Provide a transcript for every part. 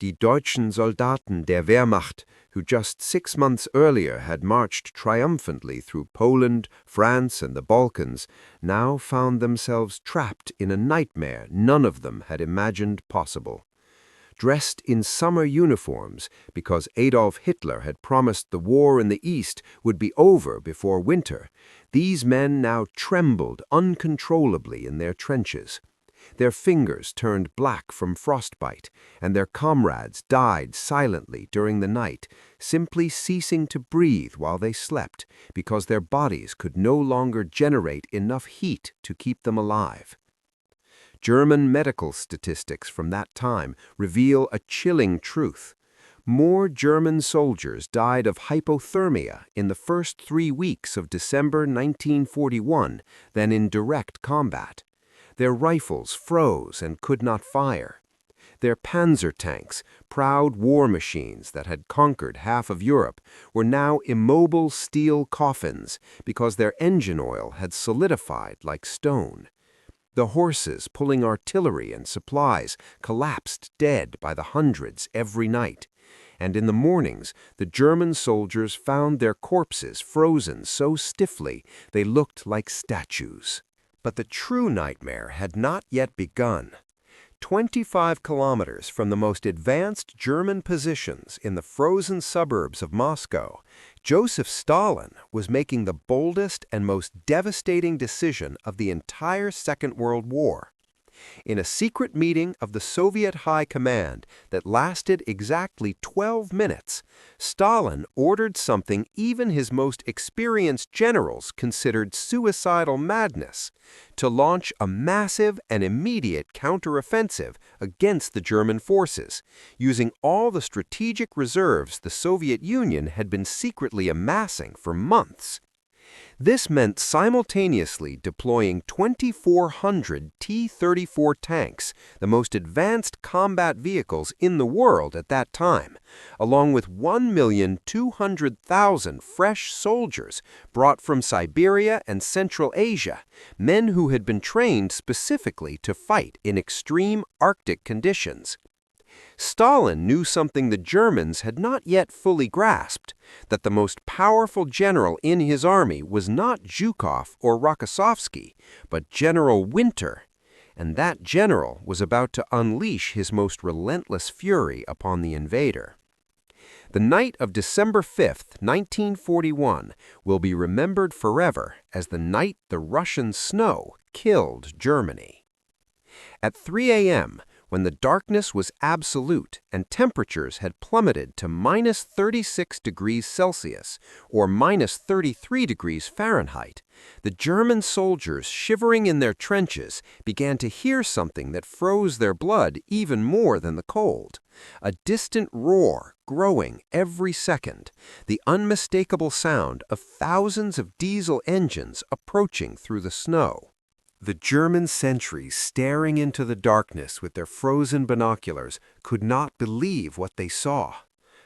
Die deutschen Soldaten der Wehrmacht, who just 6 months earlier had marched triumphantly through Poland, France, and the Balkans, now found themselves trapped in a nightmare none of them had imagined possible. Dressed in summer uniforms because Adolf Hitler had promised the war in the East would be over before winter, these men now trembled uncontrollably in their trenches. Their fingers turned black from frostbite, and their comrades died silently during the night, simply ceasing to breathe while they slept because their bodies could no longer generate enough heat to keep them alive. German medical statistics from that time reveal a chilling truth. More German soldiers died of hypothermia in the first 3 weeks of December 1941 than in direct combat. Their rifles froze and could not fire. Their Panzer tanks, proud war machines that had conquered half of Europe, were now immobile steel coffins because their engine oil had solidified like stone. The horses pulling artillery and supplies collapsed dead by the hundreds every night, and in the mornings the German soldiers found their corpses frozen so stiffly they looked like statues. But the true nightmare had not yet begun. 25 kilometers from the most advanced German positions in the frozen suburbs of Moscow, Joseph Stalin was making the boldest and most devastating decision of the entire Second World War. In a secret meeting of the Soviet High Command that lasted exactly 12 minutes, Stalin ordered something even his most experienced generals considered suicidal madness: to launch a massive and immediate counteroffensive against the German forces, using all the strategic reserves the Soviet Union had been secretly amassing for months. This meant simultaneously deploying 2,400 T-34 tanks, the most advanced combat vehicles in the world at that time, along with 1,200,000 fresh soldiers brought from Siberia and Central Asia, men who had been trained specifically to fight in extreme Arctic conditions. Stalin knew something the Germans had not yet fully grasped, that the most powerful general in his army was not Zhukov or Rokossovsky, but General Winter, and that general was about to unleash his most relentless fury upon the invader. The night of December 5th, 1941, will be remembered forever as the night the Russian snow killed Germany. At 3 a.m., when the darkness was absolute and temperatures had plummeted to minus 36 degrees Celsius or minus 33 degrees Fahrenheit, the German soldiers shivering in their trenches began to hear something that froze their blood even more than the cold: a distant roar growing every second, the unmistakable sound of thousands of diesel engines approaching through the snow. The German sentries, staring into the darkness with their frozen binoculars, could not believe what they saw.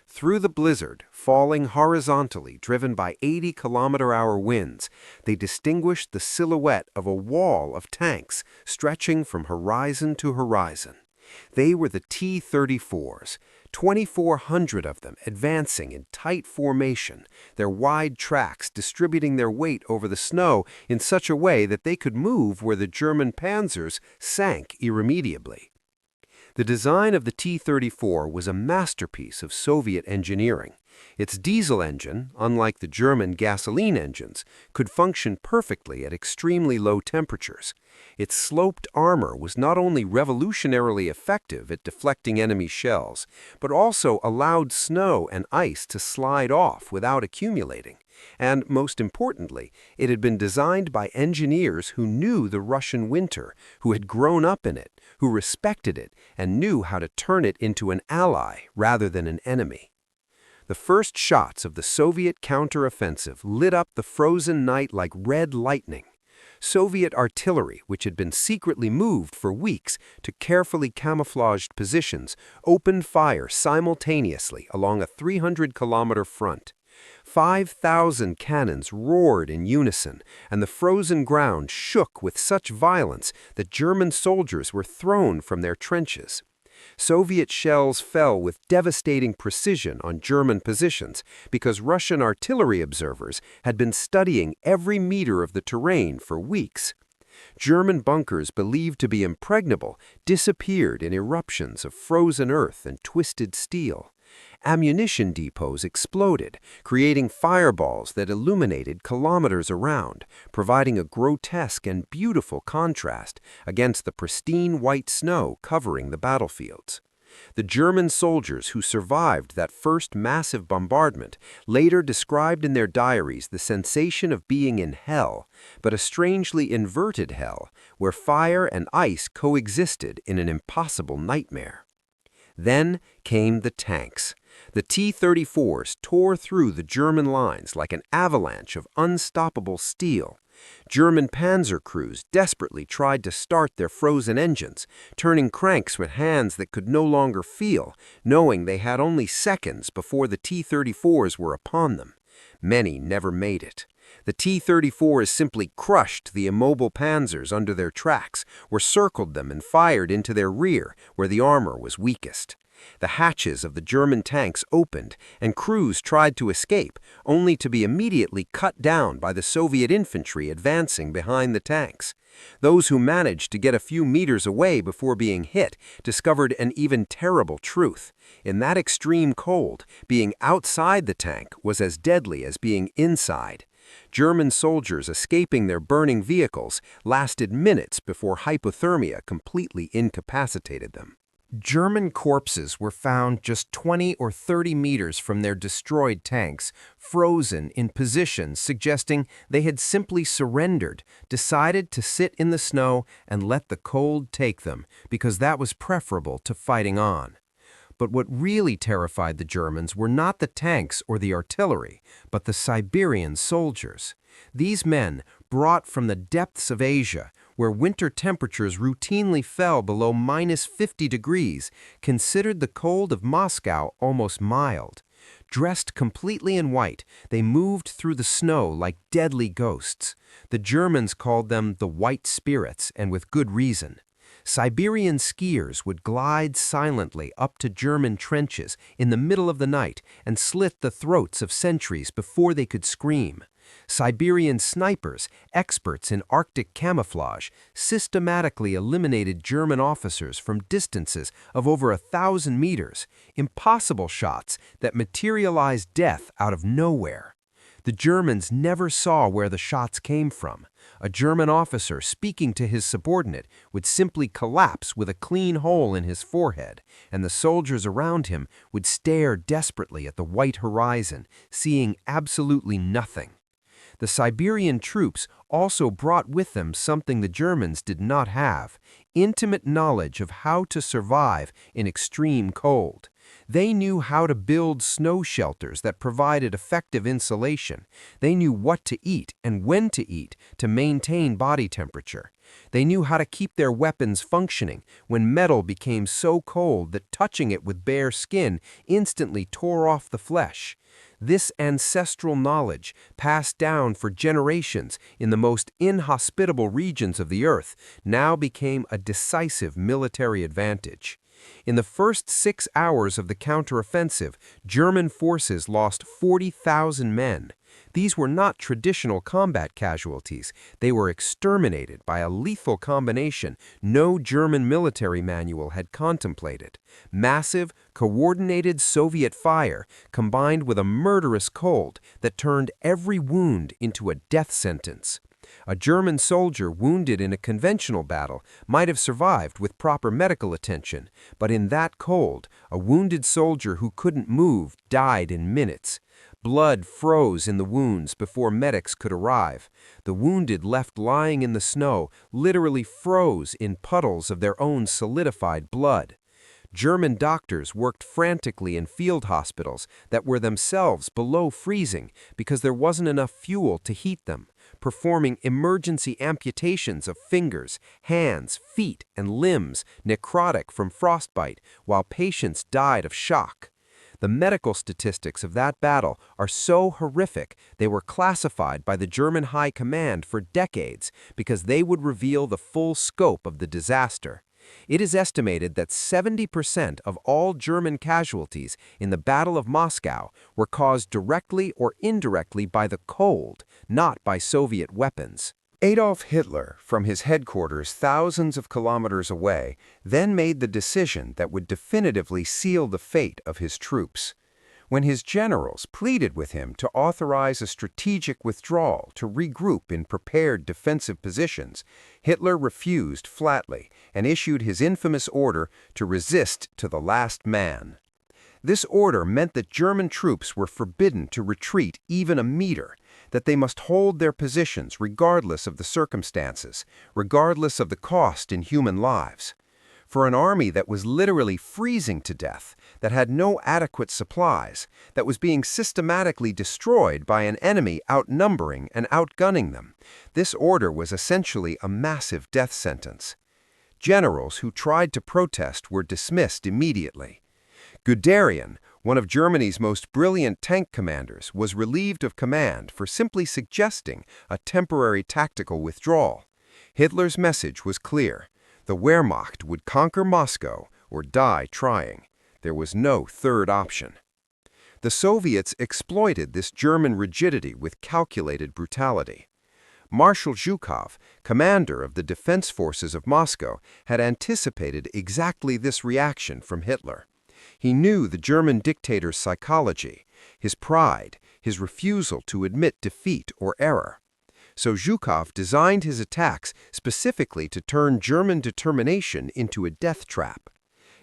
Through the blizzard, falling horizontally, driven by 80-kilometer-hour winds, they distinguished the silhouette of a wall of tanks stretching from horizon to horizon. They were the T-34s, 2,400 of them advancing in tight formation, their wide tracks distributing their weight over the snow in such a way that they could move where the German Panzers sank irremediably. The design of the T-34 was a masterpiece of Soviet engineering. Its diesel engine, unlike the German gasoline engines, could function perfectly at extremely low temperatures. Its sloped armor was not only revolutionarily effective at deflecting enemy shells, but also allowed snow and ice to slide off without accumulating. And, most importantly, it had been designed by engineers who knew the Russian winter, who had grown up in it, who respected it, and knew how to turn it into an ally rather than an enemy. The first shots of the Soviet counteroffensive lit up the frozen night like red lightning. Soviet artillery, which had been secretly moved for weeks to carefully camouflaged positions, opened fire simultaneously along a 300-kilometer front. 5,000 cannons roared in unison, and the frozen ground shook with such violence that German soldiers were thrown from their trenches. Soviet shells fell with devastating precision on German positions because Russian artillery observers had been studying every meter of the terrain for weeks. German bunkers believed to be impregnable disappeared in eruptions of frozen earth and twisted steel. Ammunition depots exploded, creating fireballs that illuminated kilometers around, providing a grotesque and beautiful contrast against the pristine white snow covering the battlefields. The German soldiers who survived that first massive bombardment later described in their diaries the sensation of being in hell, but a strangely inverted hell, where fire and ice coexisted in an impossible nightmare. Then came the tanks. The T-34s tore through the German lines like an avalanche of unstoppable steel. German Panzer crews desperately tried to start their frozen engines, turning cranks with hands that could no longer feel, knowing they had only seconds before the T-34s were upon them. Many never made it. The T-34s simply crushed the immobile Panzers under their tracks, or circled them and fired into their rear, where the armor was weakest. The hatches of the German tanks opened, and crews tried to escape, only to be immediately cut down by the Soviet infantry advancing behind the tanks. Those who managed to get a few meters away before being hit discovered an even terrible truth. In that extreme cold, being outside the tank was as deadly as being inside. German soldiers escaping their burning vehicles lasted minutes before hypothermia completely incapacitated them. German corpses were found just 20 or 30 meters from their destroyed tanks, frozen in positions suggesting they had simply surrendered, decided to sit in the snow and let the cold take them, because that was preferable to fighting on. But what really terrified the Germans were not the tanks or the artillery, but the Siberian soldiers. These men, brought from the depths of Asia, where winter temperatures routinely fell below -50 degrees, considered the cold of Moscow almost mild. Dressed completely in white, they moved through the snow like deadly ghosts. The Germans called them the White Spirits, and with good reason. Siberian skiers would glide silently up to German trenches in the middle of the night and slit the throats of sentries before they could scream. Siberian snipers, experts in Arctic camouflage, systematically eliminated German officers from distances of over 1,000 meters, impossible shots that materialized death out of nowhere. The Germans never saw where the shots came from. A German officer speaking to his subordinate would simply collapse with a clean hole in his forehead, and the soldiers around him would stare desperately at the white horizon, seeing absolutely nothing. The Siberian troops also brought with them something the Germans did not have: intimate knowledge of how to survive in extreme cold. They knew how to build snow shelters that provided effective insulation. They knew what to eat and when to eat to maintain body temperature. They knew how to keep their weapons functioning when metal became so cold that touching it with bare skin instantly tore off the flesh. This ancestral knowledge, passed down for generations in the most inhospitable regions of the earth, now became a decisive military advantage. In the first 6 hours of the counteroffensive, German forces lost 40,000 men. These were not traditional combat casualties. They were exterminated by a lethal combination no German military manual had contemplated: massive, coordinated Soviet fire combined with a murderous cold that turned every wound into a death sentence. A German soldier wounded in a conventional battle might have survived with proper medical attention, but in that cold, a wounded soldier who couldn't move died in minutes. Blood froze in the wounds before medics could arrive. The wounded left lying in the snow literally froze in puddles of their own solidified blood. German doctors worked frantically in field hospitals that were themselves below freezing because there wasn't enough fuel to heat them, performing emergency amputations of fingers, hands, feet, and limbs necrotic from frostbite while patients died of shock. The medical statistics of that battle are so horrific they were classified by the German High Command for decades because they would reveal the full scope of the disaster. It is estimated that 70% of all German casualties in the Battle of Moscow were caused directly or indirectly by the cold, not by Soviet weapons. Adolf Hitler, from his headquarters thousands of kilometers away, then made the decision that would definitively seal the fate of his troops. When his generals pleaded with him to authorize a strategic withdrawal to regroup in prepared defensive positions, Hitler refused flatly and issued his infamous order to resist to the last man. This order meant that German troops were forbidden to retreat even a meter, that they must hold their positions regardless of the circumstances, regardless of the cost in human lives. For an army that was literally freezing to death, that had no adequate supplies, that was being systematically destroyed by an enemy outnumbering and outgunning them, this order was essentially a massive death sentence. Generals who tried to protest were dismissed immediately. Guderian, one of Germany's most brilliant tank commanders, was relieved of command for simply suggesting a temporary tactical withdrawal. Hitler's message was clear. The Wehrmacht would conquer Moscow or die trying. There was no third option. The Soviets exploited this German rigidity with calculated brutality. Marshal Zhukov, commander of the defense forces of Moscow, had anticipated exactly this reaction from Hitler. He knew the German dictator's psychology, his pride, his refusal to admit defeat or error. So Zhukov designed his attacks specifically to turn German determination into a death trap.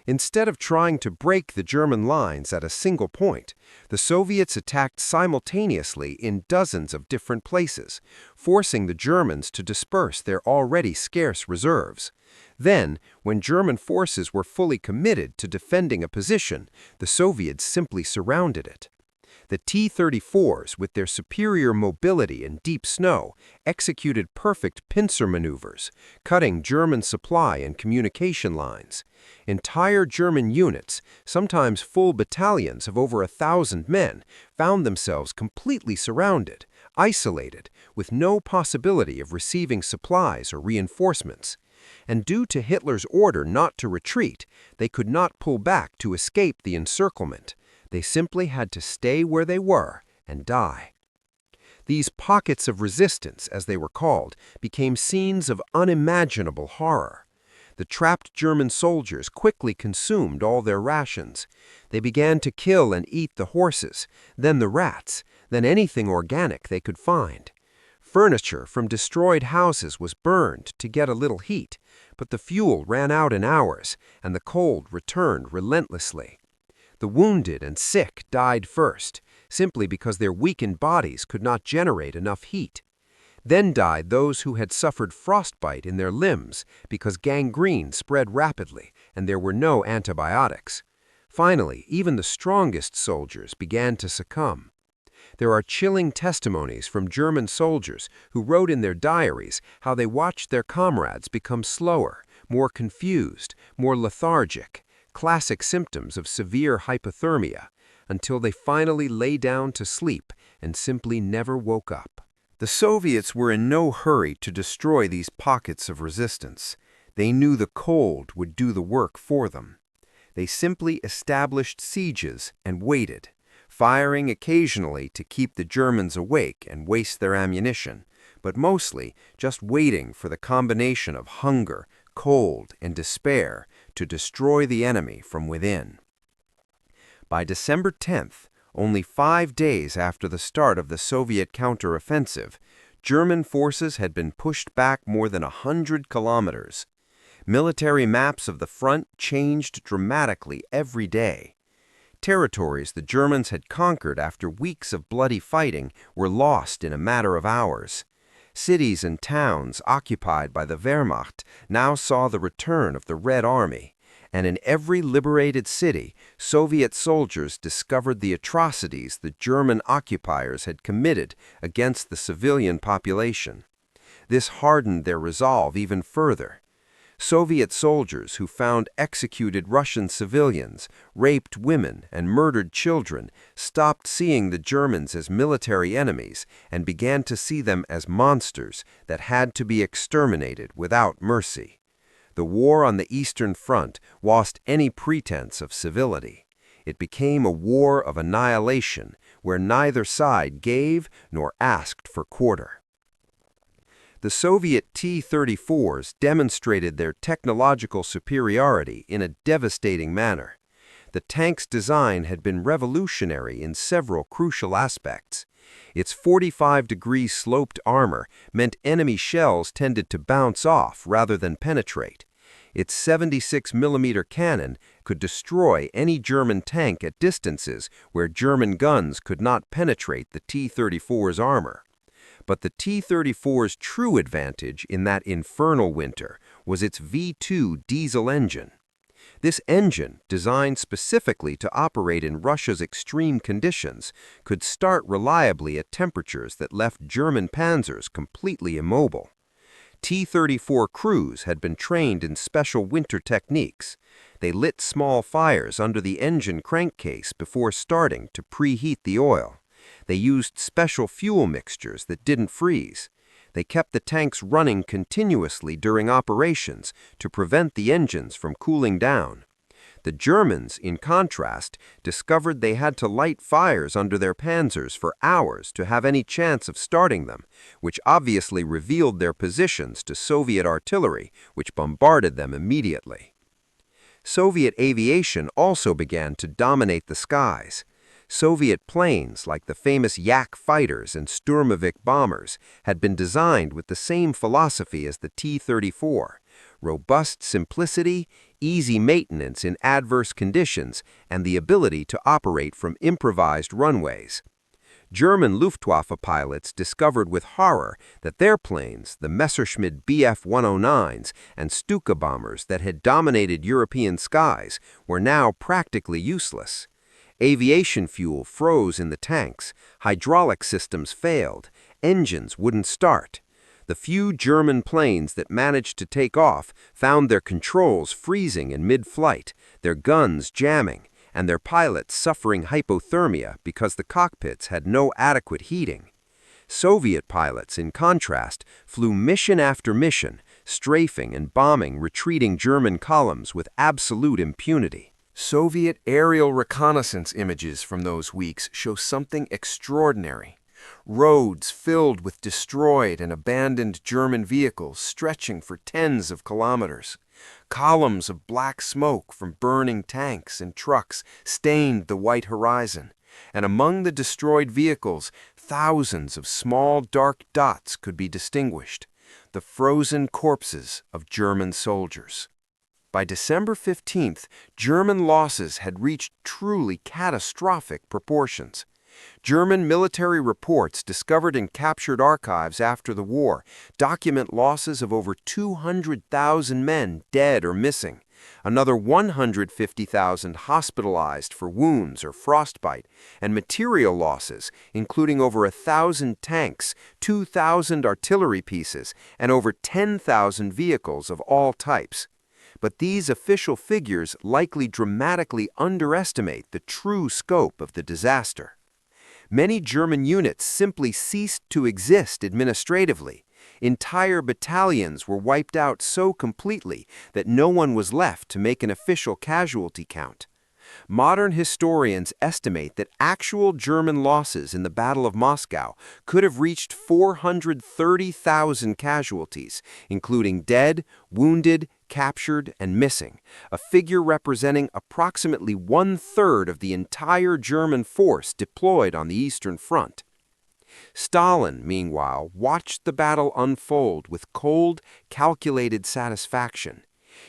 Instead of trying to break the German lines at a single point, the Soviets attacked simultaneously in dozens of different places, forcing the Germans to disperse their already scarce reserves. Then, when German forces were fully committed to defending a position, the Soviets simply surrounded it. The T-34s, with their superior mobility in deep snow, executed perfect pincer maneuvers, cutting German supply and communication lines. Entire German units, sometimes full battalions of over 1,000 men, found themselves completely surrounded, isolated, with no possibility of receiving supplies or reinforcements. And due to Hitler's order not to retreat, they could not pull back to escape the encirclement. They simply had to stay where they were and die. These pockets of resistance, as they were called, became scenes of unimaginable horror. The trapped German soldiers quickly consumed all their rations. They began to kill and eat the horses, then the rats, then anything organic they could find. Furniture from destroyed houses was burned to get a little heat, but the fuel ran out in hours, and the cold returned relentlessly. The wounded and sick died first, simply because their weakened bodies could not generate enough heat. Then died those who had suffered frostbite in their limbs because gangrene spread rapidly and there were no antibiotics. Finally, even the strongest soldiers began to succumb. There are chilling testimonies from German soldiers who wrote in their diaries how they watched their comrades become slower, more confused, more lethargic, classic symptoms of severe hypothermia, until they finally lay down to sleep and simply never woke up. The Soviets were in no hurry to destroy these pockets of resistance. They knew the cold would do the work for them. They simply established sieges and waited, firing occasionally to keep the Germans awake and waste their ammunition, but mostly just waiting for the combination of hunger, cold, and despair to destroy the enemy from within. By December 10th, only 5 days after the start of the Soviet counteroffensive, German forces had been pushed back more than 100 kilometers. Military maps of the front changed dramatically every day. Territories the Germans had conquered after weeks of bloody fighting were lost in a matter of hours. Cities and towns occupied by the Wehrmacht now saw the return of the Red Army, and in every liberated city, Soviet soldiers discovered the atrocities the German occupiers had committed against the civilian population. This hardened their resolve even further. Soviet soldiers who found executed Russian civilians, raped women, and murdered children stopped seeing the Germans as military enemies and began to see them as monsters that had to be exterminated without mercy. The war on the Eastern Front lost any pretense of civility. It became a war of annihilation, where neither side gave nor asked for quarter. The Soviet T-34s demonstrated their technological superiority in a devastating manner. The tank's design had been revolutionary in several crucial aspects. Its 45-degree sloped armor meant enemy shells tended to bounce off rather than penetrate. Its 76mm cannon could destroy any German tank at distances where German guns could not penetrate the T-34's armor. But the T-34's true advantage in that infernal winter was its V2 diesel engine. This engine, designed specifically to operate in Russia's extreme conditions, could start reliably at temperatures that left German Panzers completely immobile. T-34 crews had been trained in special winter techniques. They lit small fires under the engine crankcase before starting to preheat the oil. They used special fuel mixtures that didn't freeze. They kept the tanks running continuously during operations to prevent the engines from cooling down. The Germans, in contrast, discovered they had to light fires under their panzers for hours to have any chance of starting them, which obviously revealed their positions to Soviet artillery, which bombarded them immediately. Soviet aviation also began to dominate the skies. Soviet planes, like the famous Yak fighters and Sturmovik bombers, had been designed with the same philosophy as the T-34: robust simplicity, easy maintenance in adverse conditions, and the ability to operate from improvised runways. German Luftwaffe pilots discovered with horror that their planes, the Messerschmitt Bf-109s and Stuka bombers that had dominated European skies, were now practically useless. Aviation fuel froze in the tanks, hydraulic systems failed, engines wouldn't start. The few German planes that managed to take off found their controls freezing in mid-flight, their guns jamming, and their pilots suffering hypothermia because the cockpits had no adequate heating. Soviet pilots, in contrast, flew mission after mission, strafing and bombing retreating German columns with absolute impunity. Soviet aerial reconnaissance images from those weeks show something extraordinary. Roads filled with destroyed and abandoned German vehicles stretching for tens of kilometers. Columns of black smoke from burning tanks and trucks stained the white horizon, and among the destroyed vehicles, thousands of small dark dots could be distinguished, the frozen corpses of German soldiers. By December 15th, German losses had reached truly catastrophic proportions. German military reports discovered in captured archives after the war document losses of over 200,000 men dead or missing, another 150,000 hospitalized for wounds or frostbite, and material losses, including over 1,000 tanks, 2,000 artillery pieces, and over 10,000 vehicles of all types. But these official figures likely dramatically underestimate the true scope of the disaster. Many German units simply ceased to exist administratively. Entire battalions were wiped out so completely that no one was left to make an official casualty count. Modern historians estimate that actual German losses in the Battle of Moscow could have reached 430,000 casualties, including dead, wounded, captured, and missing, a figure representing approximately 1/3 of the entire German force deployed on the Eastern Front. Stalin, meanwhile, watched the battle unfold with cold, calculated satisfaction.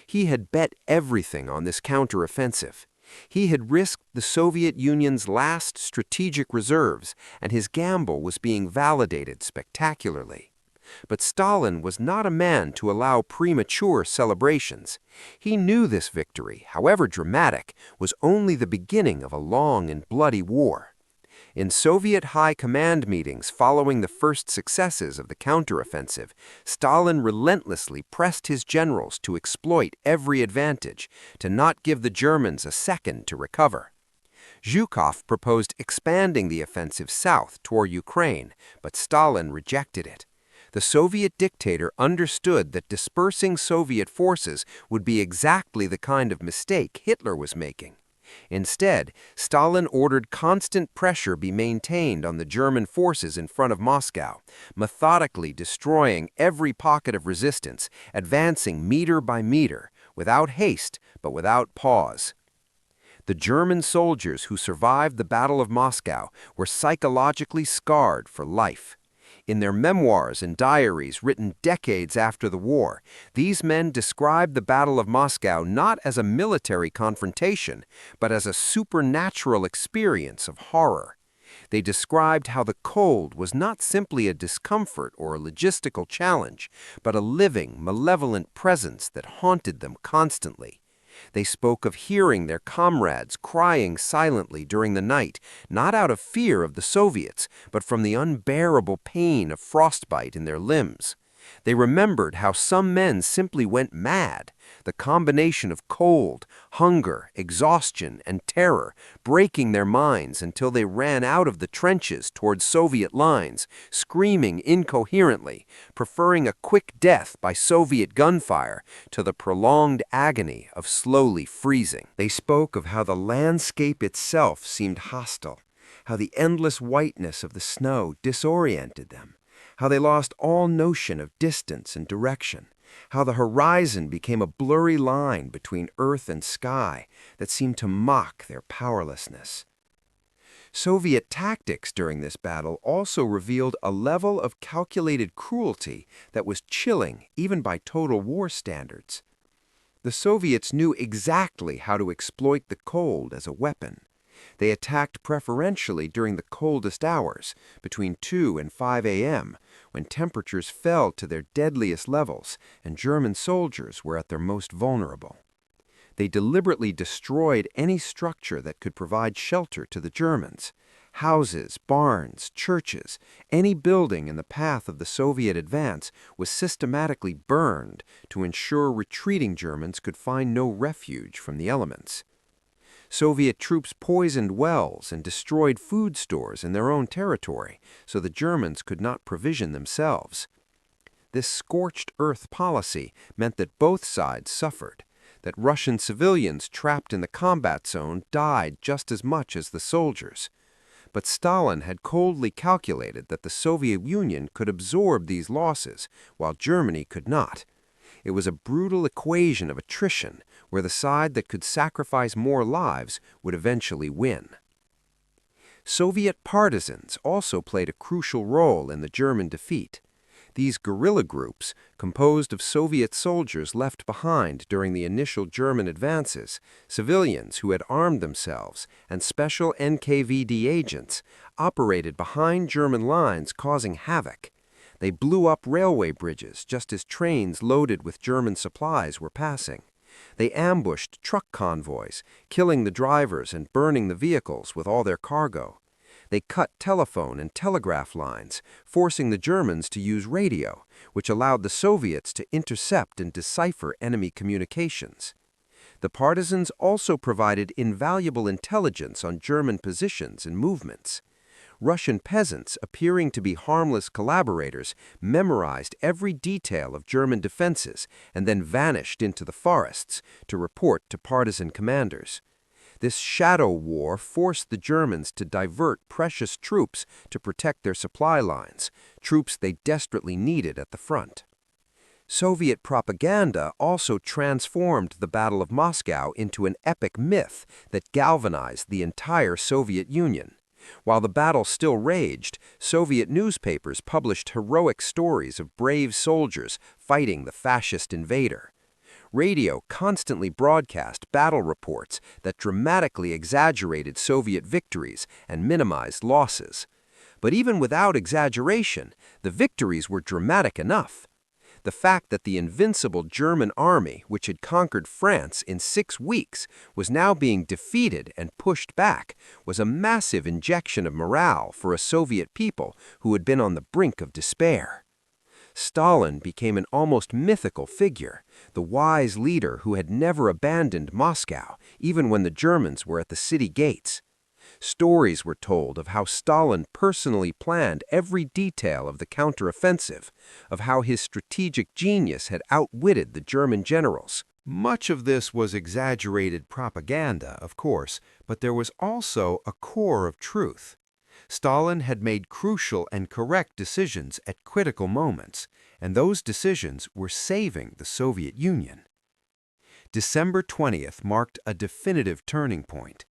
He had bet everything on this counteroffensive. He had risked the Soviet Union's last strategic reserves, and his gamble was being validated spectacularly. But Stalin was not a man to allow premature celebrations. He knew this victory, however dramatic, was only the beginning of a long and bloody war. In Soviet high command meetings following the first successes of the counteroffensive, Stalin relentlessly pressed his generals to exploit every advantage, to not give the Germans a second to recover. Zhukov proposed expanding the offensive south toward Ukraine, but Stalin rejected it. The Soviet dictator understood that dispersing Soviet forces would be exactly the kind of mistake Hitler was making. Instead, Stalin ordered constant pressure be maintained on the German forces in front of Moscow, methodically destroying every pocket of resistance, advancing meter by meter, without haste but without pause. The German soldiers who survived the Battle of Moscow were psychologically scarred for life. In their memoirs and diaries written decades after the war, these men described the Battle of Moscow not as a military confrontation, but as a supernatural experience of horror. They described how the cold was not simply a discomfort or a logistical challenge, but a living, malevolent presence that haunted them constantly. They spoke of hearing their comrades crying silently during the night, not out of fear of the Soviets, but from the unbearable pain of frostbite in their limbs. They remembered how some men simply went mad, the combination of cold, hunger, exhaustion, and terror, breaking their minds until they ran out of the trenches towards Soviet lines, screaming incoherently, preferring a quick death by Soviet gunfire to the prolonged agony of slowly freezing. They spoke of how the landscape itself seemed hostile, how the endless whiteness of the snow disoriented them, how they lost all notion of distance and direction, how the horizon became a blurry line between earth and sky that seemed to mock their powerlessness. Soviet tactics during this battle also revealed a level of calculated cruelty that was chilling even by total war standards. The Soviets knew exactly how to exploit the cold as a weapon. They attacked preferentially during the coldest hours, between 2 and 5 a.m., when temperatures fell to their deadliest levels and German soldiers were at their most vulnerable. They deliberately destroyed any structure that could provide shelter to the Germans. Houses, barns, churches, any building in the path of the Soviet advance was systematically burned to ensure retreating Germans could find no refuge from the elements. Soviet troops poisoned wells and destroyed food stores in their own territory so the Germans could not provision themselves. This scorched earth policy meant that both sides suffered, that Russian civilians trapped in the combat zone died just as much as the soldiers. But Stalin had coldly calculated that the Soviet Union could absorb these losses, while Germany could not. It was a brutal equation of attrition, where the side that could sacrifice more lives would eventually win. Soviet partisans also played a crucial role in the German defeat. These guerrilla groups, composed of Soviet soldiers left behind during the initial German advances, civilians who had armed themselves, and special NKVD agents, operated behind German lines causing havoc. They blew up railway bridges just as trains loaded with German supplies were passing. They ambushed truck convoys, killing the drivers and burning the vehicles with all their cargo. They cut telephone and telegraph lines, forcing the Germans to use radio, which allowed the Soviets to intercept and decipher enemy communications. The partisans also provided invaluable intelligence on German positions and movements. Russian peasants, appearing to be harmless collaborators, memorized every detail of German defenses and then vanished into the forests to report to partisan commanders. This shadow war forced the Germans to divert precious troops to protect their supply lines, troops they desperately needed at the front. Soviet propaganda also transformed the Battle of Moscow into an epic myth that galvanized the entire Soviet Union. While the battle still raged, Soviet newspapers published heroic stories of brave soldiers fighting the fascist invader. Radio constantly broadcast battle reports that dramatically exaggerated Soviet victories and minimized losses. But even without exaggeration, the victories were dramatic enough. The fact that the invincible German army, which had conquered France in 6 weeks, was now being defeated and pushed back, was a massive injection of morale for a Soviet people who had been on the brink of despair. Stalin became an almost mythical figure, the wise leader who had never abandoned Moscow, even when the Germans were at the city gates. Stories were told of how Stalin personally planned every detail of the counteroffensive, of how his strategic genius had outwitted the German generals. Much of this was exaggerated propaganda, of course, but there was also a core of truth. Stalin had made crucial and correct decisions at critical moments, and those decisions were saving the Soviet Union. December 20th marked a definitive turning point.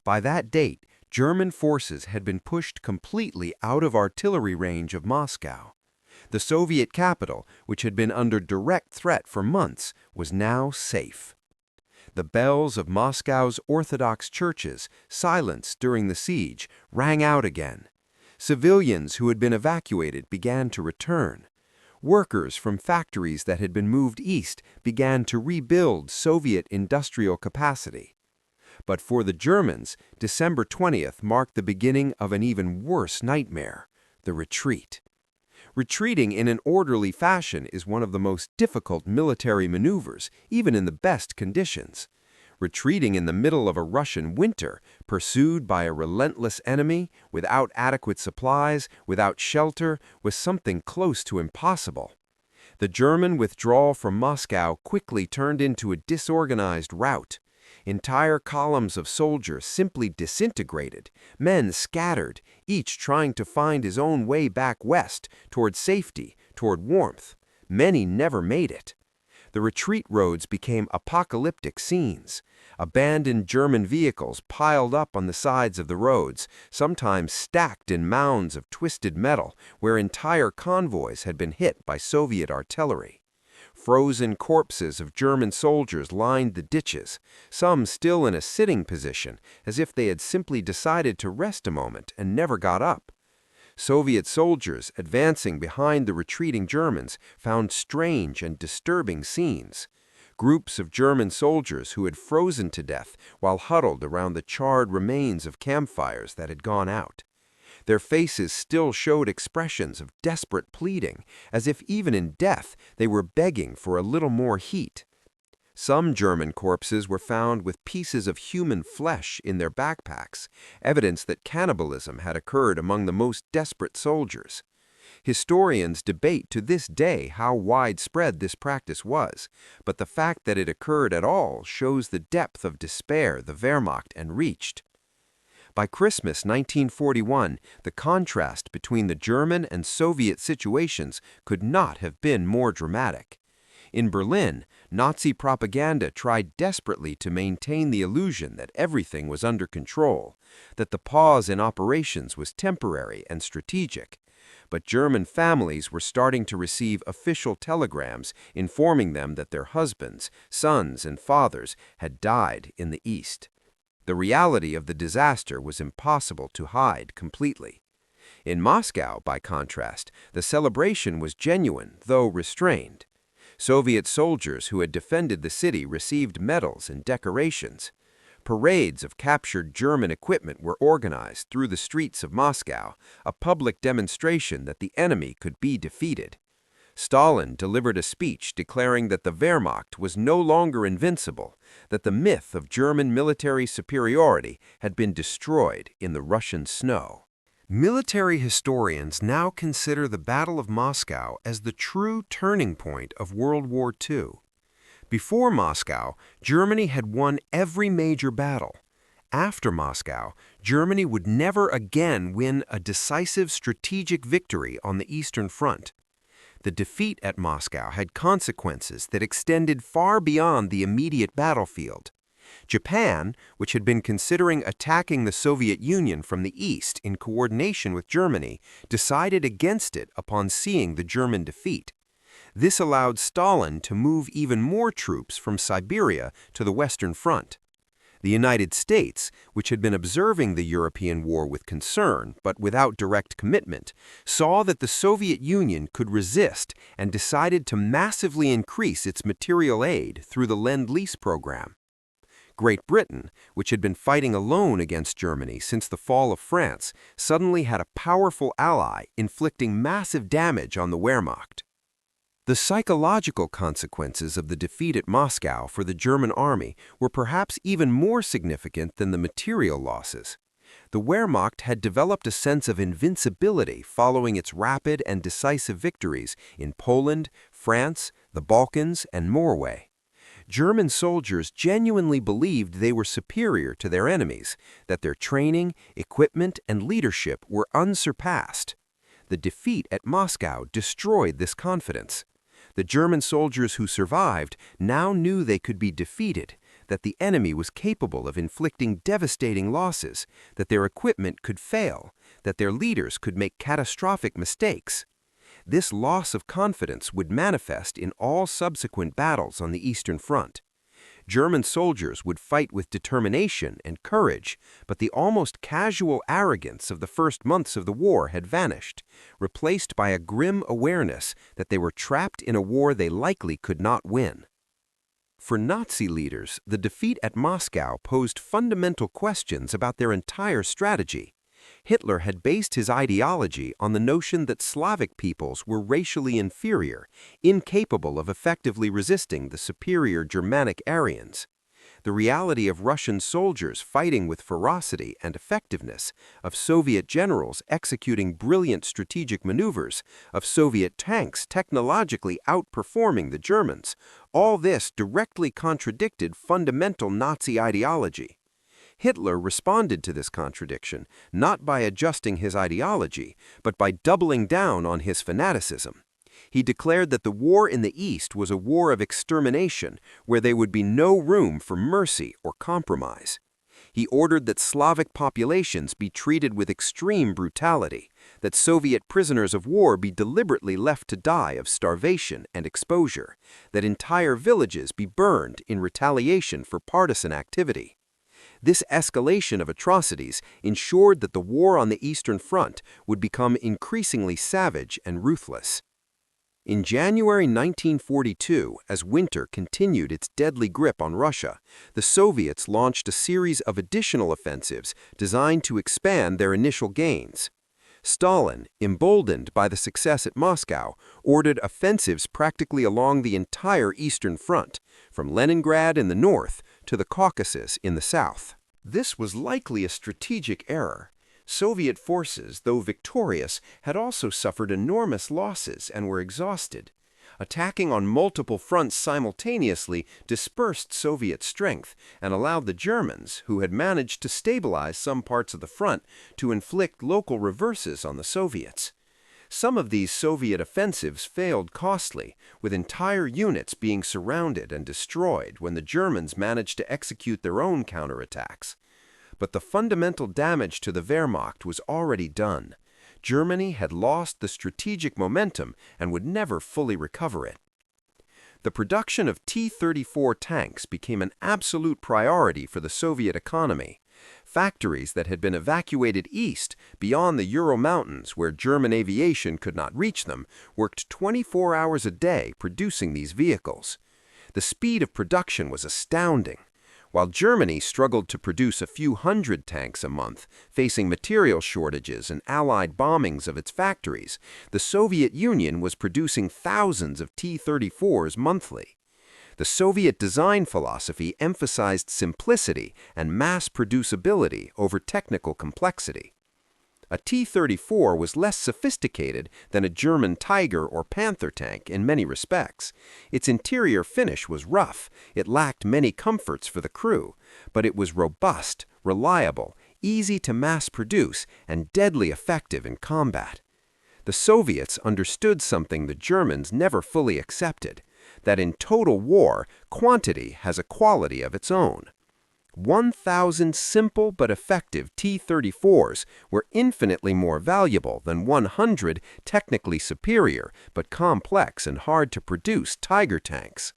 By that date, German forces had been pushed completely out of artillery range of Moscow. The Soviet capital, which had been under direct threat for months, was now safe. The bells of Moscow's Orthodox churches, silenced during the siege, rang out again. Civilians who had been evacuated began to return. Workers from factories that had been moved east began to rebuild Soviet industrial capacity. But for the Germans, December 20th marked the beginning of an even worse nightmare: the retreat. Retreating in an orderly fashion is one of the most difficult military maneuvers, even in the best conditions. Retreating in the middle of a Russian winter, pursued by a relentless enemy, without adequate supplies, without shelter, was something close to impossible. The German withdrawal from Moscow quickly turned into a disorganized rout. Entire columns of soldiers simply disintegrated, men scattered, each trying to find his own way back west, toward safety, toward warmth. Many never made it. The retreat roads became apocalyptic scenes. Abandoned German vehicles piled up on the sides of the roads, sometimes stacked in mounds of twisted metal where entire convoys had been hit by Soviet artillery. Frozen corpses of German soldiers lined the ditches, some still in a sitting position, as if they had simply decided to rest a moment and never got up. Soviet soldiers, advancing behind the retreating Germans, found strange and disturbing scenes. Groups of German soldiers who had frozen to death while huddled around the charred remains of campfires that had gone out. Their faces still showed expressions of desperate pleading, as if even in death they were begging for a little more heat. Some German corpses were found with pieces of human flesh in their backpacks, evidence that cannibalism had occurred among the most desperate soldiers. Historians debate to this day how widespread this practice was, but the fact that it occurred at all shows the depth of despair the Wehrmacht had reached. By Christmas 1941, the contrast between the German and Soviet situations could not have been more dramatic. In Berlin, Nazi propaganda tried desperately to maintain the illusion that everything was under control, that the pause in operations was temporary and strategic. But German families were starting to receive official telegrams informing them that their husbands, sons, and fathers had died in the East. The reality of the disaster was impossible to hide completely. In Moscow, by contrast, the celebration was genuine, though restrained. Soviet soldiers who had defended the city received medals and decorations. Parades of captured German equipment were organized through the streets of Moscow, a public demonstration that the enemy could be defeated. Stalin delivered a speech declaring that the Wehrmacht was no longer invincible, that the myth of German military superiority had been destroyed in the Russian snow. Military historians now consider the Battle of Moscow as the true turning point of World War II. Before Moscow, Germany had won every major battle. After Moscow, Germany would never again win a decisive strategic victory on the Eastern Front. The defeat at Moscow had consequences that extended far beyond the immediate battlefield. Japan, which had been considering attacking the Soviet Union from the east in coordination with Germany, decided against it upon seeing the German defeat. This allowed Stalin to move even more troops from Siberia to the Western Front. The United States, which had been observing the European war with concern but without direct commitment, saw that the Soviet Union could resist and decided to massively increase its material aid through the Lend-Lease program. Great Britain, which had been fighting alone against Germany since the fall of France, suddenly had a powerful ally inflicting massive damage on the Wehrmacht. The psychological consequences of the defeat at Moscow for the German army were perhaps even more significant than the material losses. The Wehrmacht had developed a sense of invincibility following its rapid and decisive victories in Poland, France, the Balkans, and Norway. German soldiers genuinely believed they were superior to their enemies, that their training, equipment, and leadership were unsurpassed. The defeat at Moscow destroyed this confidence. The German soldiers who survived now knew they could be defeated, that the enemy was capable of inflicting devastating losses, that their equipment could fail, that their leaders could make catastrophic mistakes. This loss of confidence would manifest in all subsequent battles on the Eastern Front. German soldiers would fight with determination and courage, but the almost casual arrogance of the first months of the war had vanished, replaced by a grim awareness that they were trapped in a war they likely could not win. For Nazi leaders, the defeat at Moscow posed fundamental questions about their entire strategy. Hitler had based his ideology on the notion that Slavic peoples were racially inferior, incapable of effectively resisting the superior Germanic Aryans. The reality of Russian soldiers fighting with ferocity and effectiveness, of Soviet generals executing brilliant strategic maneuvers, of Soviet tanks technologically outperforming the Germans, all this directly contradicted fundamental Nazi ideology. Hitler responded to this contradiction not by adjusting his ideology, but by doubling down on his fanaticism. He declared that the war in the East was a war of extermination, where there would be no room for mercy or compromise. He ordered that Slavic populations be treated with extreme brutality, that Soviet prisoners of war be deliberately left to die of starvation and exposure, that entire villages be burned in retaliation for partisan activity. This escalation of atrocities ensured that the war on the Eastern Front would become increasingly savage and ruthless. In January 1942, as winter continued its deadly grip on Russia, the Soviets launched a series of additional offensives designed to expand their initial gains. Stalin, emboldened by the success at Moscow, ordered offensives practically along the entire Eastern Front, from Leningrad in the north to the Caucasus in the south. This was likely a strategic error. Soviet forces, though victorious, had also suffered enormous losses and were exhausted. Attacking on multiple fronts simultaneously dispersed Soviet strength and allowed the Germans, who had managed to stabilize some parts of the front, to inflict local reverses on the Soviets. Some of these Soviet offensives failed costly, with entire units being surrounded and destroyed when the Germans managed to execute their own counterattacks. But the fundamental damage to the Wehrmacht was already done. Germany had lost the strategic momentum and would never fully recover it. The production of T-34 tanks became an absolute priority for the Soviet economy. Factories that had been evacuated east, beyond the Ural Mountains where German aviation could not reach them, worked 24 hours a day producing these vehicles. The speed of production was astounding. While Germany struggled to produce a few hundred tanks a month, facing material shortages and Allied bombings of its factories, the Soviet Union was producing thousands of T-34s monthly. The Soviet design philosophy emphasized simplicity and mass producibility over technical complexity. A T-34 was less sophisticated than a German Tiger or Panther tank in many respects. Its interior finish was rough, it lacked many comforts for the crew, but it was robust, reliable, easy to mass produce, and deadly effective in combat. The Soviets understood something the Germans never fully accepted, that in total war, quantity has a quality of its own. 1,000 simple but effective T-34s were infinitely more valuable than 100 technically superior but complex and hard-to-produce Tiger tanks.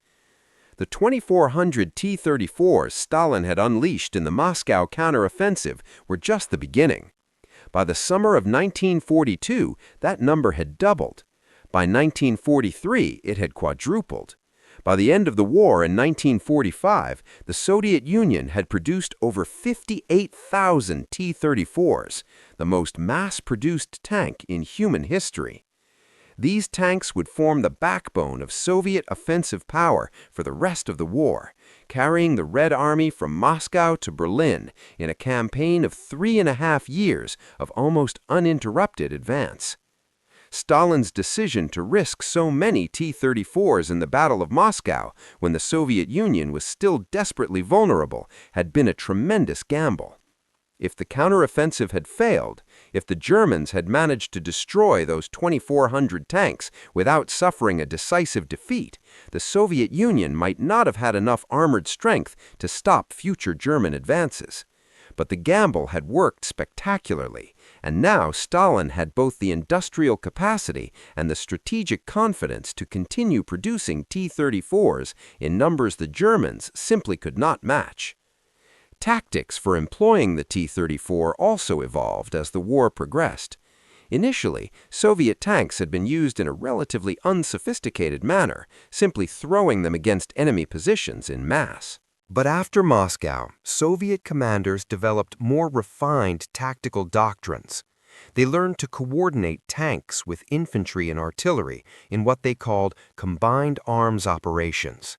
The 2,400 T-34s Stalin had unleashed in the Moscow counteroffensive were just the beginning. By the summer of 1942, that number had doubled. By 1943, it had quadrupled. By the end of the war in 1945, the Soviet Union had produced over 58,000 T-34s, the most mass-produced tank in human history. These tanks would form the backbone of Soviet offensive power for the rest of the war, carrying the Red Army from Moscow to Berlin in a campaign of 3.5 years of almost uninterrupted advance. Stalin's decision to risk so many T-34s in the Battle of Moscow when the Soviet Union was still desperately vulnerable had been a tremendous gamble. If the counteroffensive had failed, if the Germans had managed to destroy those 2,400 tanks without suffering a decisive defeat, the Soviet Union might not have had enough armored strength to stop future German advances. But the gamble had worked spectacularly, and now Stalin had both the industrial capacity and the strategic confidence to continue producing T-34s in numbers the Germans simply could not match. Tactics for employing the T-34 also evolved as the war progressed. Initially, Soviet tanks had been used in a relatively unsophisticated manner, simply throwing them against enemy positions in mass. But after Moscow, Soviet commanders developed more refined tactical doctrines. They learned to coordinate tanks with infantry and artillery in what they called combined arms operations.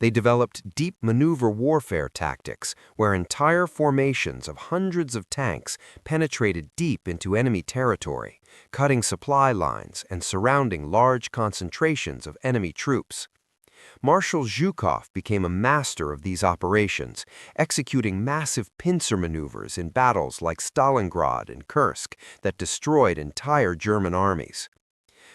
They developed deep maneuver warfare tactics, where entire formations of hundreds of tanks penetrated deep into enemy territory, cutting supply lines and surrounding large concentrations of enemy troops. Marshal Zhukov became a master of these operations, executing massive pincer maneuvers in battles like Stalingrad and Kursk that destroyed entire German armies.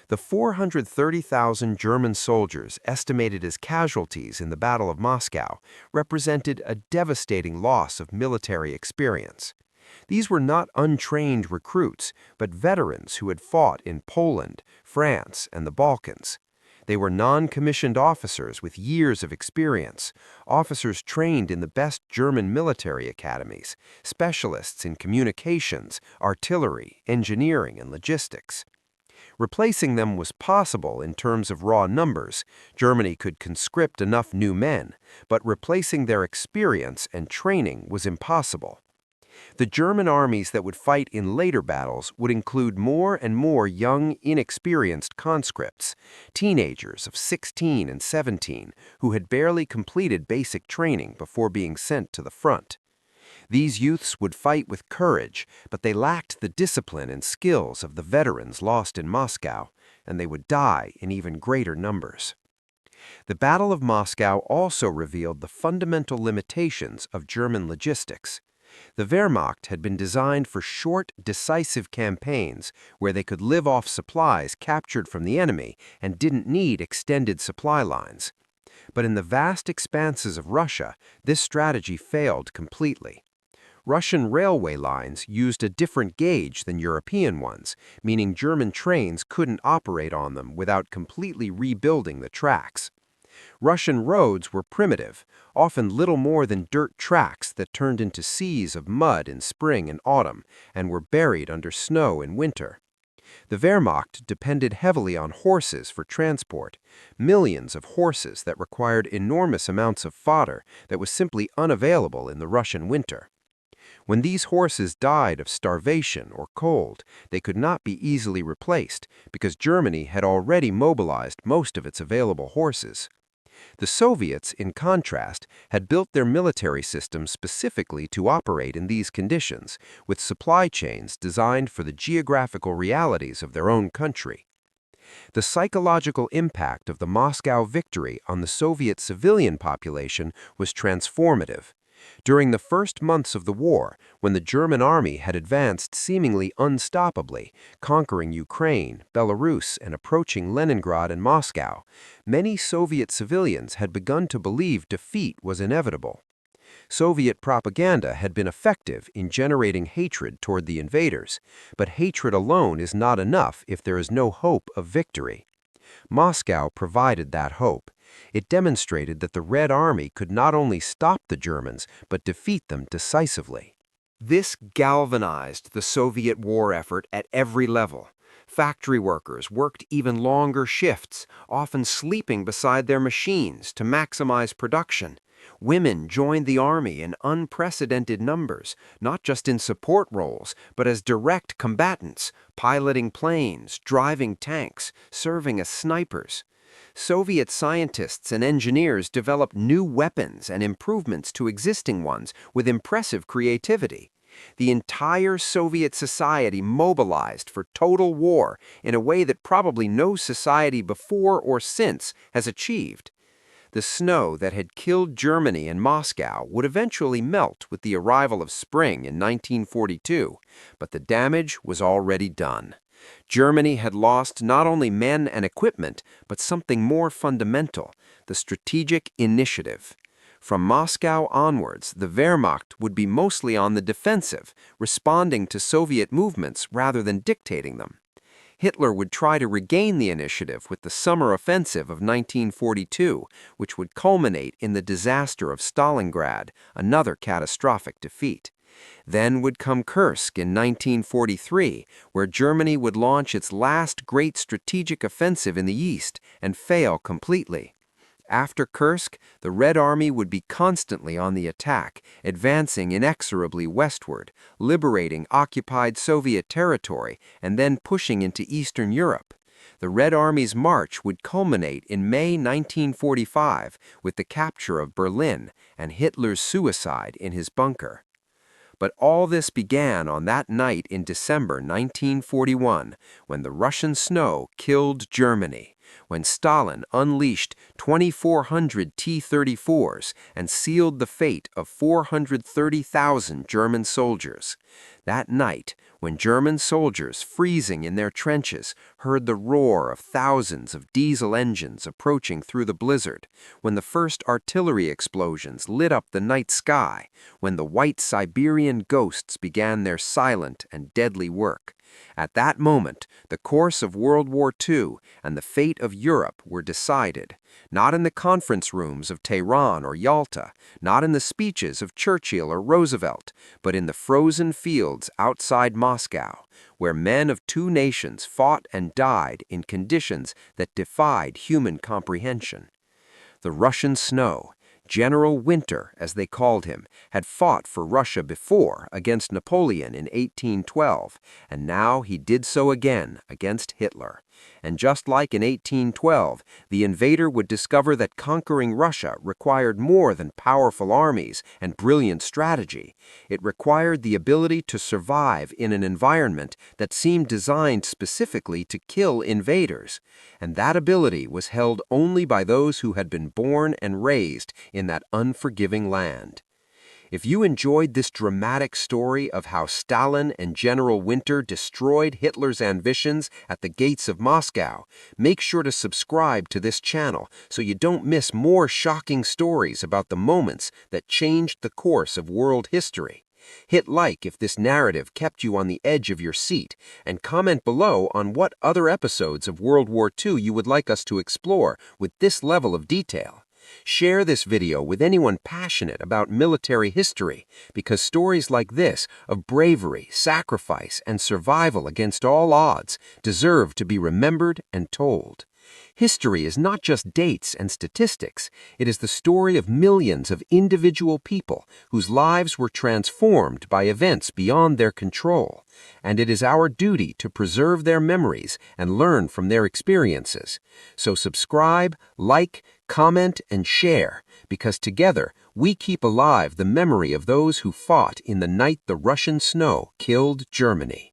The 430,000 German soldiers estimated as casualties in the Battle of Moscow represented a devastating loss of military experience. These were not untrained recruits, but veterans who had fought in Poland, France, and the Balkans. They were non-commissioned officers with years of experience, officers trained in the best German military academies, specialists in communications, artillery, engineering, and logistics. Replacing them was possible in terms of raw numbers. Germany could conscript enough new men, but replacing their experience and training was impossible. The German armies that would fight in later battles would include more and more young, inexperienced conscripts, teenagers of 16 and 17 who had barely completed basic training before being sent to the front. These youths would fight with courage, but they lacked the discipline and skills of the veterans lost in Moscow, and they would die in even greater numbers. The Battle of Moscow also revealed the fundamental limitations of German logistics. The Wehrmacht had been designed for short, decisive campaigns where they could live off supplies captured from the enemy and didn't need extended supply lines. But in the vast expanses of Russia, this strategy failed completely. Russian railway lines used a different gauge than European ones, meaning German trains couldn't operate on them without completely rebuilding the tracks. Russian roads were primitive, often little more than dirt tracks that turned into seas of mud in spring and autumn and were buried under snow in winter. The Wehrmacht depended heavily on horses for transport, millions of horses that required enormous amounts of fodder that was simply unavailable in the Russian winter. When these horses died of starvation or cold, they could not be easily replaced because Germany had already mobilized most of its available horses. The Soviets, in contrast, had built their military systems specifically to operate in these conditions, with supply chains designed for the geographical realities of their own country. The psychological impact of the Moscow victory on the Soviet civilian population was transformative. During the first months of the war, when the German army had advanced seemingly unstoppably, conquering Ukraine, Belarus, and approaching Leningrad and Moscow, many Soviet civilians had begun to believe defeat was inevitable. Soviet propaganda had been effective in generating hatred toward the invaders, but hatred alone is not enough if there is no hope of victory. Moscow provided that hope. It demonstrated that the Red Army could not only stop the Germans, but defeat them decisively. This galvanized the Soviet war effort at every level. Factory workers worked even longer shifts, often sleeping beside their machines to maximize production. Women joined the army in unprecedented numbers, not just in support roles, but as direct combatants, piloting planes, driving tanks, serving as snipers. Soviet scientists and engineers developed new weapons and improvements to existing ones with impressive creativity. The entire Soviet society mobilized for total war in a way that probably no society before or since has achieved. The snow that had killed Germany and Moscow would eventually melt with the arrival of spring in 1942, but the damage was already done. Germany had lost not only men and equipment, but something more fundamental, the strategic initiative. From Moscow onwards, the Wehrmacht would be mostly on the defensive, responding to Soviet movements rather than dictating them. Hitler would try to regain the initiative with the summer offensive of 1942, which would culminate in the disaster of Stalingrad, another catastrophic defeat. Then would come Kursk in 1943, where Germany would launch its last great strategic offensive in the east and fail completely. After Kursk, the Red Army would be constantly on the attack, advancing inexorably westward, liberating occupied Soviet territory, and then pushing into Eastern Europe. The Red Army's march would culminate in May 1945 with the capture of Berlin and Hitler's suicide in his bunker. But all this began on that night in December 1941, when the Russian snow killed Germany, when Stalin unleashed 2,400 T-34s and sealed the fate of 430,000 German soldiers. That night, when German soldiers, freezing in their trenches, heard the roar of thousands of diesel engines approaching through the blizzard, when the first artillery explosions lit up the night sky, when the white Siberian ghosts began their silent and deadly work. At that moment, the course of World War II and the fate of Europe were decided, not in the conference rooms of Tehran or Yalta, not in the speeches of Churchill or Roosevelt, but in the frozen fields outside Moscow, where men of two nations fought and died in conditions that defied human comprehension. The Russian snow, General Winter, as they called him, had fought for Russia before against Napoleon in 1812, and now he did so again against Hitler. And just like in 1812, the invader would discover that conquering Russia required more than powerful armies and brilliant strategy. It required the ability to survive in an environment that seemed designed specifically to kill invaders. And that ability was held only by those who had been born and raised in that unforgiving land. If you enjoyed this dramatic story of how Stalin and General Winter destroyed Hitler's ambitions at the gates of Moscow, make sure to subscribe to this channel so you don't miss more shocking stories about the moments that changed the course of world history. Hit like if this narrative kept you on the edge of your seat, and comment below on what other episodes of World War II you would like us to explore with this level of detail. Share this video with anyone passionate about military history, because stories like this of bravery, sacrifice, and survival against all odds deserve to be remembered and told. History is not just dates and statistics. It is the story of millions of individual people whose lives were transformed by events beyond their control, and it is our duty to preserve their memories and learn from their experiences. So subscribe, like, comment, and share, because together we keep alive the memory of those who fought in the night the Russian snow killed Germany.